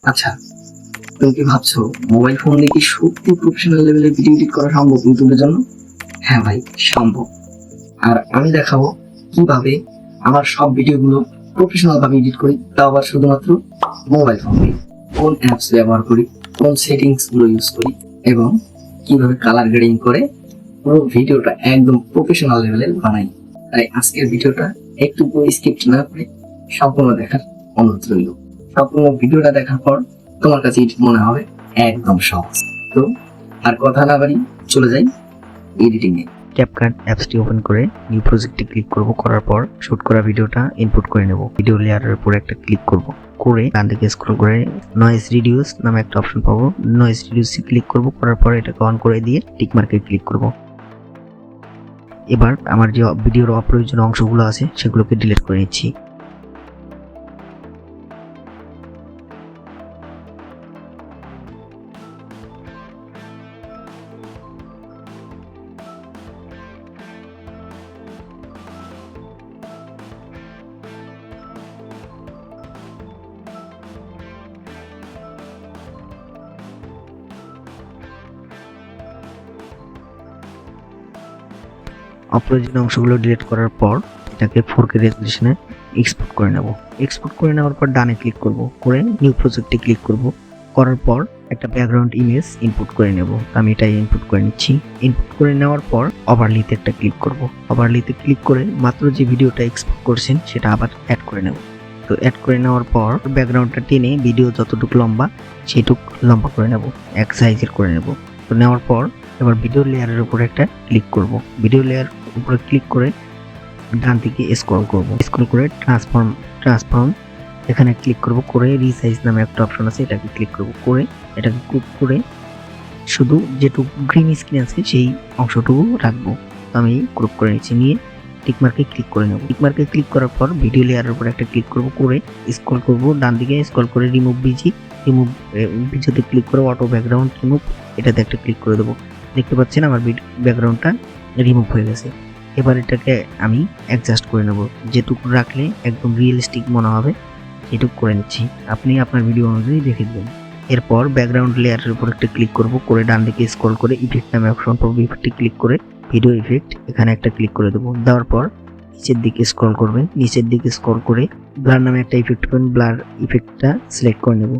আচ্ছা, তুমি কি ভাবছো মোবাইল ফোন দিয়ে কি সত্যি প্রফেশনাল লেভেলে ভিডিও এডিট করা সম্ভব ইউটিউবের জন্য? হ্যাঁ ভাই, সম্ভব। আর আমি দেখাবো কিভাবে আমার সব ভিডিওগুলো প্রফেশনাল ভাবে এডিট করি, তাও আবার শুধুমাত্র মোবাইল ফোন দিয়ে। কোন অ্যাপস ব্যবহার করি, কোন সেটিংস গুলো ইউজ করি, এবং কিভাবে কালার গ্রেডিং করে পুরো ভিডিওটা একদম প্রফেশনাল লেভেলের বানাই। তাই আজকের ভিডিওটা একটু স্কিপ না করে সম্পূর্ণ দেখার অনুরোধ রইল। সম্পূর্ণ ভিডিওটা দেখার পর তোমার কাছে এডিট মনে হবে একদম সহজ। তো আর কথা না বাড়ি চলে যাই এডিটিং এ। ক্যাপকাট অ্যাপসটি ওপেন করে নিউ প্রজেক্টে ক্লিক করব। করার পর শুট করা ভিডিওটা ইনপুট করে নেব। ভিডিও লেয়ারের উপর একটা ক্লিক করব, করে ডান দিকে স্ক্রল করে নয়েজ রিডিউস নামে একটা অপশন পাবো। নয়েজ রিডিউসে ক্লিক করব, করার পর এটাকে অন করে দিয়ে টিক মার্কে ক্লিক করব। এবার আমার যে ভিডিওর অপ্রয়োজনীয় অংশগুলো আছে সেগুলোকে ডিলিট করে নিচ্ছি। অপ্রয়োজনীয় অংশগুলো ডিলিট করার পর এটাকে 4K রেজোলিউশনে এক্সপোর্ট করে নেব। এক্সপোর্ট করে নেওয়ার পর ডানে ক্লিক করব, করে নিউ প্রজেক্টে ক্লিক করব। করার পর একটা ব্যাকগ্রাউন্ড ইমেজ ইনপুট করে নেব। আমি এটাই ইনপুট করে নিচ্ছি। ইনপুট করে নেওয়ার পর ওভারলিতে একটা ক্লিক করব। ওভারলিতে ক্লিক করে মাত্র যে ভিডিওটা এক্সপোর্ট করছেন সেটা আবার অ্যাড করে নেব। তো অ্যাড করে নেওয়ার পর ব্যাকগ্রাউন্ডটা টেনে ভিডিও যতটুকু লম্বা সেটুকু লম্বা করে নেব, এক সাইজের করে নেব। তো নেওয়ার পর এবার ভিডিও লেয়ারের উপরে একটা ক্লিক করব। ভিডিও লেয়ার উপরে ক্লিক করে ডান দিকে স্ক্রল করব। স্ক্রল করে ট্রান্সফর্ম এখানে ক্লিক করব, করে রিসাইজ নামে একটা অপশন আছে, এটাকে ক্লিক করব। করে এটাকে ক্লিক করে শুধু যেটুকু গ্রিন স্ক্রিন আছে সেই অংশটুকু রাখবো। তো আমি গ্রুপ করে নিচ্ছি, নিয়ে টিকমার্কে ক্লিক করে নেব। টিকমার্কে ক্লিক করার পর ভিডিও লেয়ারের উপর একটা ক্লিক করব, করে স্ক্রল করব ডান দিকে, স্ক্রল করে রিমুভ বিজিতে ক্লিক করে অটো ব্যাকগ্রাউন্ড রিমুভ এটাতে একটা ক্লিক করে দেবো। দেখতে পাচ্ছেন আমার ব্যাকগ্রাউন্ডটা রিমুভ হয়ে গেছে। এবার এটাকে আমি অ্যাডজাস্ট করে নেব, যেটুকু রাখলে একদম রিয়েলিস্টিক মনে হবে সেটুকু করে নিচ্ছি। আপনি আপনার ভিডিও অনুযায়ী দেখে দেবেন। এরপর ব্যাকগ্রাউন্ড লেয়ারের উপর একটা ক্লিক করব, করে ডান দিকে স্ক্রল করে ইফেক্ট নামে অপশন পাবো। ইফেক্টে ক্লিক করে ভিডিও ইফেক্ট এখানে একটা ক্লিক করে দেবো। দেওয়ার পর নিচের দিকে স্ক্রল করবেন, নিচের দিকে স্ক্রল করে ব্লার নামে একটা ইফেক্ট পাবেন। ব্লার ইফেক্টটা সিলেক্ট করে নেব,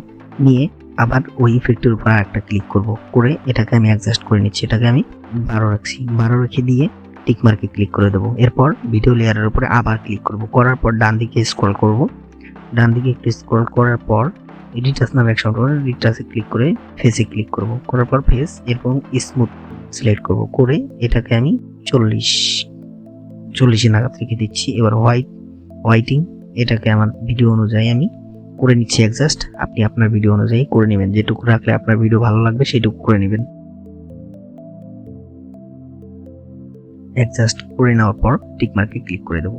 নিয়ে আবার ওই ইফেক্টের উপর একটা ক্লিক করব, করে এটাকে আমি অ্যাডজাস্ট করে নিচ্ছি। এটাকে আমি 12 রাখছি। 12 রেখে দিয়ে টিক মার্কে ক্লিক করে দেবো। এরপর ভিডিও লেয়ারের উপরে আবার ক্লিক করব, করার পর ডান দিকে স্ক্রল করব। ডান দিকে একটু স্ক্রল করার পর এডিটাস নামে অপশন পাবেন, এডিটাসে ক্লিক করে ফেসে ক্লিক করব। করার পর ফেস এবং স্মুথ সিলেক্ট করব, করে এটাকে আমি 40 নাগাদ রেখে দিচ্ছি। এবার হোয়াইটিং এটাকে আমার ভিডিও অনুযায়ী আমি করে নিচ্ছি অ্যাডজাস্ট। আপনি আপনার ভিডিও অনুযায়ী করে নেবেন, যেটুকু রাখলে আপনার ভিডিও ভালো লাগবে সেটুকু করে নেবেন। অ্যাডজাস্ট করে নেওয়ার পর টিক মার্কে ক্লিক করে দেবো।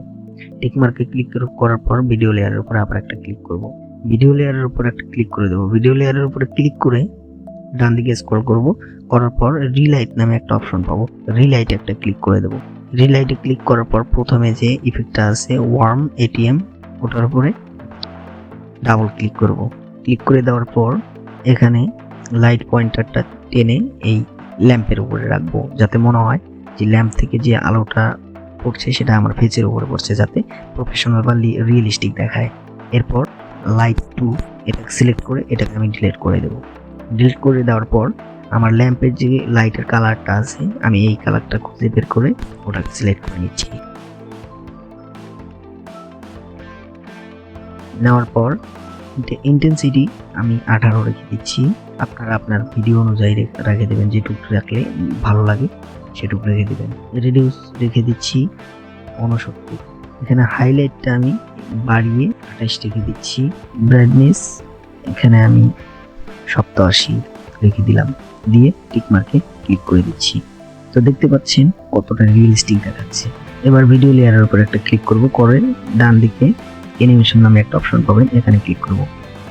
টিক মার্কে ক্লিক করার পর ভিডিও লেয়ারের উপর আবার একটা ক্লিক করব। ভিডিও লেয়ারের উপর একটা ক্লিক করে দেবো। ভিডিও লেয়ারের উপরে ক্লিক করে ডান দিকে স্ক্রল করব, করার পর রিলাইট নামে একটা অপশন পাবো। রিলাইটে একটা ক্লিক করে দেবো। রিলাইটে ক্লিক করার পর প্রথমে যে ইফেক্টটা আছে ওয়ার্ম এটিএম, ওটার উপরে ডাবল ক্লিক করব। ক্লিক করে দেওয়ার পর এখানে লাইট পয়েন্টারটা টেনে এই ল্যাম্পের উপরে রাখবো, যাতে মনে হয় যে ল্যাম্প থেকে যে আলোটা পড়ছে সেটা আমার ফেসের উপরে পড়ছে, যাতে প্রফেশনাল বা রিয়েলিস্টিক দেখায়। এরপর লাইট টু এটা সিলেক্ট করে এটাকে আমি ডিলিট করে দেবো। ডিলিট করে দেওয়ার পর আমার ল্যাম্পের যে লাইটের কালারটা আছে আমি এই কালারটা খুঁজে বের করে ওটাকে সিলেক্ট করে নিচ্ছি। নেওয়ার পর ইন্টেন্সিটি আমি 18 রেখে দিচ্ছি। আপনারা আপনার ভিডিও অনুযায়ী রেখে দেবেন, যেটুকু রাখলে ভালো লাগে সেটুকু রেখে দেবেন। রিডিউস রেখে দিচ্ছি 69। এখানে হাইলাইটটা আমি বাড়িয়ে 28 রেখে দিচ্ছি। ব্রাইটনেস এখানে আমি 87 রেখে দিলাম, দিয়ে টিক মার্কে ক্লিক করে দিচ্ছি। তো দেখতে পাচ্ছেন কতটা রিয়েলিস্টিক দেখাচ্ছে। এবার ভিডিও লেয়ারের উপর একটা ক্লিক করব, করে ডান দিকে অ্যানিমেশন নামে একটা অপশন পাবেন, এখানে ক্লিক করব।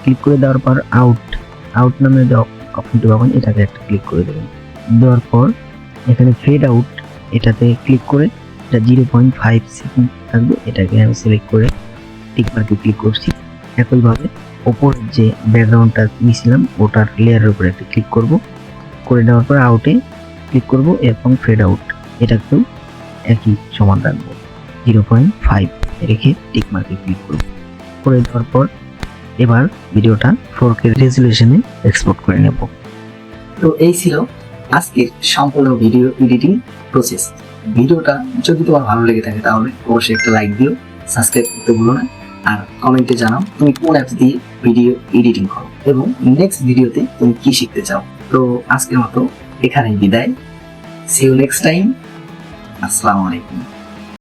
ক্লিক করে দেওয়ার পর আউট নামে যে অপশনটি পাবেন এটাকে একটা ক্লিক করে দেবেন। দেওয়ার পর এখানে ফেড আউট এটাতে ক্লিক করে এটা 0.5 সেকেন্ড থাকবে, এটাকে আমি সিলেক্ট করে টিক মার্কে ক্লিক করছি। একইভাবে ওপরের যে ব্যাকগ্রাউন্ডটা নিয়েছিলাম ওটার লেয়ারের উপরে একটা ক্লিক করব, করে দেওয়ার পর আউটে ক্লিক করব এবং ফেড আউট এটাকেও একই সমান রাখবো 0.5 রেখে টিক মার্কে ক্লিক করব। করে দেওয়ার পর এবার ভিডিওটা 4K রেজুলেশনে এক্সপোর্ট করে নেব। তো এই ছিল আজকের সম্পূর্ণ ভিডিও এডিটিং প্রসেস। ভিডিওটা যদি তোমার ভালো লেগে থাকে তাহলে অবশ্যই একটা লাইক দিও, সাবস্ক্রাইব করতে ভুলো না, আর কমেন্টে জানাও তুমি কোন অ্যাপস দিয়ে ভিডিও এডিটিং করো এবং নেক্সট ভিডিওতে তুমি কি শিখতে চাও। তো আজকের মতো এখানেই বিদায়। See you next time. আসসালামু আলাইকুম।